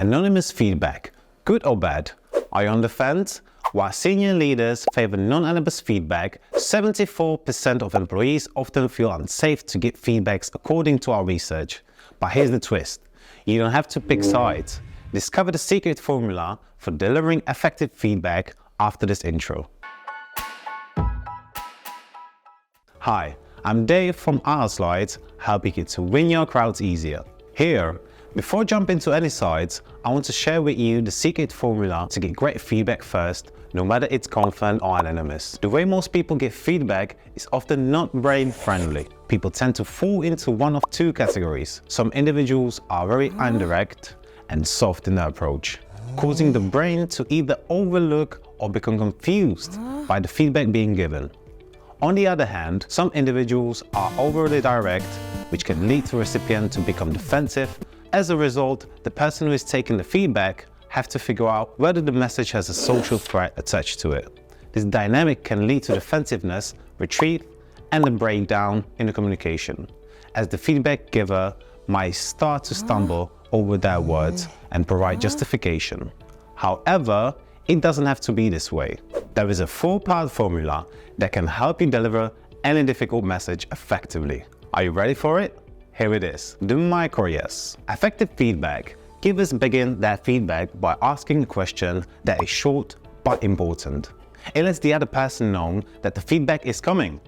Anonymous feedback, good or bad? Are you on the fence? While senior leaders favor non-anonymous feedback, 74% of employees often feel unsafe to give feedbacks according to our research. But here's the twist. You don't have to pick sides. Discover the secret formula for delivering effective feedback after this intro. Hi, I'm Dave from AhaSlides, helping you to win your crowds easier. Here, before jumping into any sides, I want to share with you the secret formula to get great feedback first, no matter it's confront or anonymous. The way most people give feedback is often not brain friendly. People tend to fall into one of two categories. Some individuals are very indirect and soft in their approach, causing the brain to either overlook or become confused by the feedback being given. On the other hand, some individuals are overly direct, which can lead the recipient to become defensive. As a result, the person who is taking the feedback have to figure out whether the message has a social threat attached to it. This dynamic can lead to defensiveness, retreat, and a breakdown in the communication, as the feedback giver might start to stumble over their words and provide justification. However, it doesn't have to be this way. There is a 4-part formula that can help you deliver any difficult message effectively. Are you ready for it? Here it is, the micro yes. Effective feedback. Givers begin their feedback by asking a question that is short but important. It lets the other person know that the feedback is coming.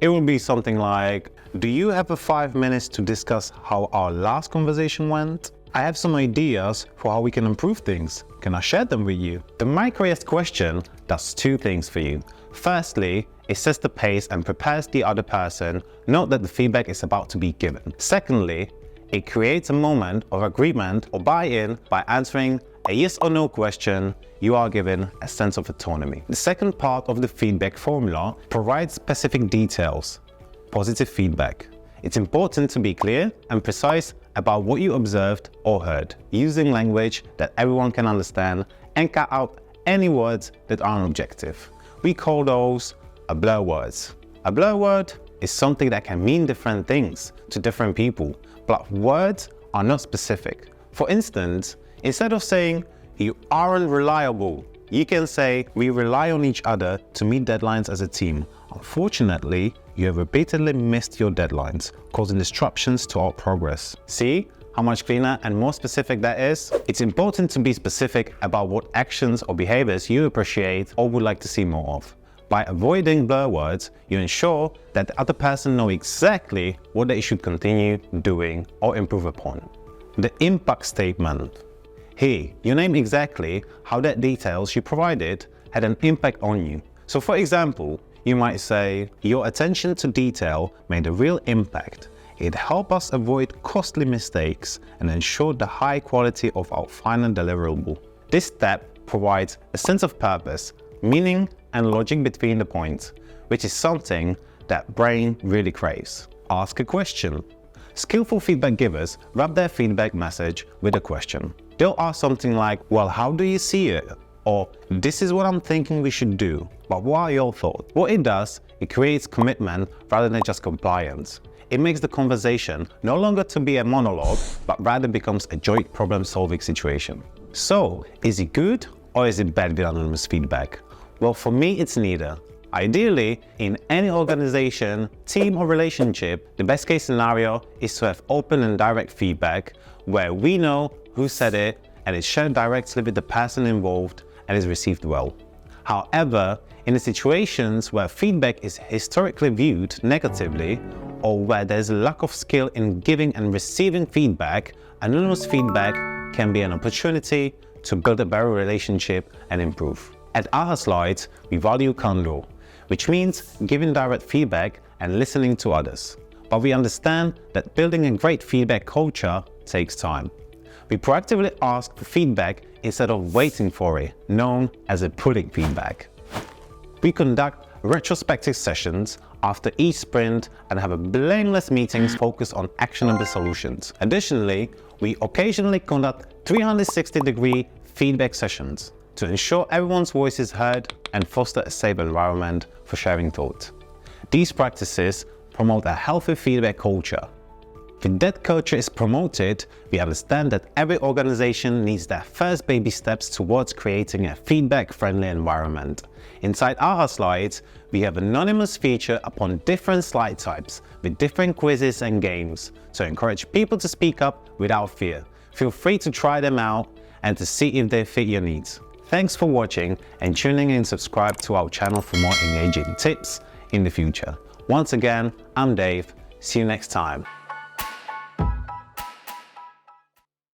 It will be something like, do you have 5 minutes to discuss how our last conversation went? I have some ideas for how we can improve things. Can I share them with you? The micro yes question does 2 things for you. Firstly, it sets the pace and prepares the other person know that the feedback is about to be given. Secondly, it creates a moment of agreement or buy-in by answering a yes or no question. You are given a sense of autonomy. The second part of the feedback formula provides specific details. Positive feedback. It's important to be clear and precise about what you observed or heard, using language that everyone can understand and cut out any words that aren't objective. We call those blur words. A blur word is something that can mean different things to different people, but words are not specific. For instance, instead of saying, you aren't reliable, you can say, we rely on each other to meet deadlines as a team. Unfortunately, you have repeatedly missed your deadlines, causing disruptions to our progress. See how much cleaner and more specific that is? It's important to be specific about what actions or behaviors you appreciate or would like to see more of. By avoiding blur words, you ensure that the other person knows exactly what they should continue doing or improve upon. The impact statement. Here, you name exactly how that details you provided had an impact on you. So for example, you might say, your attention to detail made a real impact. It helped us avoid costly mistakes and ensure the high quality of our final deliverable. This step provides a sense of purpose, meaning, and logic between the points, which is something that brain really craves. Ask a question. Skillful feedback givers wrap their feedback message with a question. They'll ask something like, well, how do you see it? Or, this is what I'm thinking we should do, but what are your thoughts? What it does, it creates commitment rather than just compliance. It makes the conversation no longer to be a monologue, but rather becomes a joint problem-solving situation. So, is it good or is it bad with anonymous feedback? Well, for me, it's neither. Ideally, in any organization, team or relationship, the best case scenario is to have open and direct feedback where we know who said it and it's shared directly with the person involved and is received well. However, in the situations where feedback is historically viewed negatively or where there's a lack of skill in giving and receiving feedback, anonymous feedback can be an opportunity to build a better relationship and improve. At AhaSlides, we value Candour, which means giving direct feedback and listening to others. But we understand that building a great feedback culture takes time. We proactively ask for feedback instead of waiting for it, known as a pulling feedback. We conduct retrospective sessions after each sprint and have a blameless meetings focused on actionable solutions. Additionally, we occasionally conduct 360-degree feedback sessions to ensure everyone's voice is heard and foster a safe environment for sharing thoughts. These practices promote a healthy feedback culture. When that culture is promoted, we understand that every organization needs their first baby steps towards creating a feedback-friendly environment. Inside AhaSlides, we have an anonymous feature upon different slide types with different quizzes and games, so encourage people to speak up without fear. Feel free to try them out and to see if they fit your needs. Thanks for watching and tuning in and subscribe to our channel for more engaging tips in the future. Once again, I'm Dave. See you next time.